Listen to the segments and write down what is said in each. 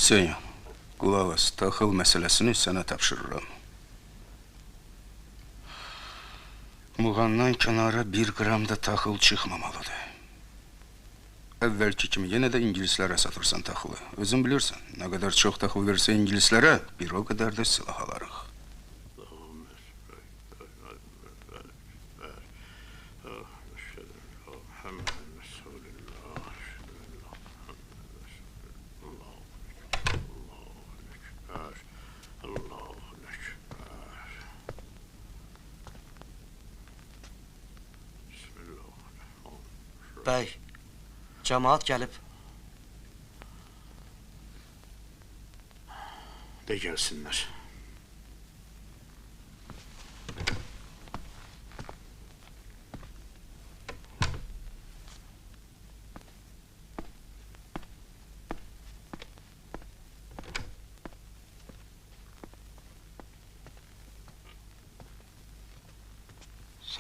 Hüseyin, qulaq as, taxıl məsələsini sənə tapşırıram. Muğandan kənara 1 qram da taxıl çıxmamalıdır. Əvvəlki kimi yenə də ingilislərə satırsan taxılı. Özün bilirsən, nə qədər çox taxıl versə ingilislərə, bir o qədər də silah alarıq. Bəy, cəmaat gəlib. De gəlsinlər.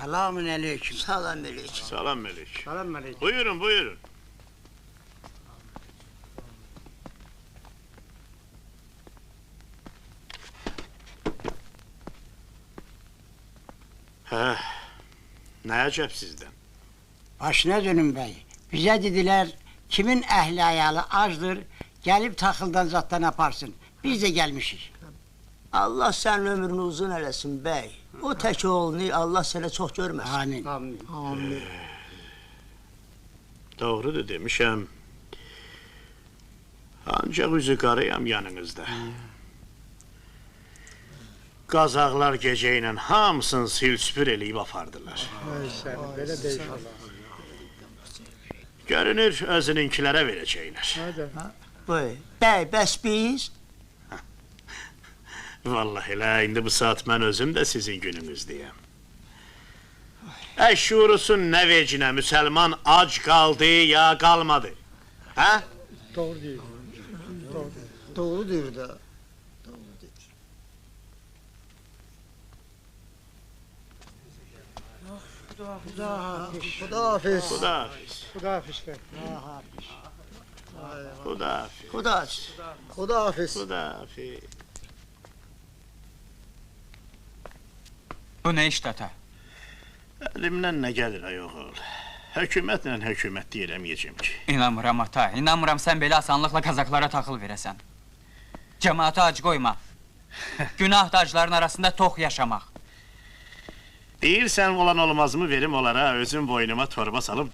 Selamün aleyküm. Salam aleyküm. Salam Melik. Selam aleyküm. Buyurun, buyurun. Nə əcəb sizdən? Başına dönün bəy. Bizə dedilər, kimin əhli ayalı acdır, gəlib taxıldan zaddan aparsın. Biz də gəlmişik. Allah sənin ömrünü uzun eləsin bəy. O tək oğlunu Allah sənə çox görməsin. Amin. Amin. Doğrudur demişəm. Ancaq üzü qarıyam yanınızda. Qazaqlar gecə ilə hamısını sil-süpür eləyib apardılar. Belə deyil. Görünür, özününkilərə verəcəklər. Bəy, bəs biz? Vallahi elə, indi bu saat mən özüm də sizin gününüzdəyəm. Şuurusun nə vecinə, müsəlman ac qaldı ya qalmadı? Hə? Doğru deyil. Doğru deyir də. Xudahafiz. Xudafiz. Xudahafiz. Xudafiz. Xudahafiz. Xudafiz. Xudafiz. Bu nə işdir ata? Əlimdən nə gəlir ay oğul? Hökumətlə hökumət deyirəməyəcəm ki. İnanmıram ata, inanmıram sən belə asanlıqla kazaklara taxıl verəsən. Cəmaatı ac qoyma. Günah dacların arasında tox yaşamaq. Deyirsən olan olmazımı verim onlara, özüm boynuma torba salıb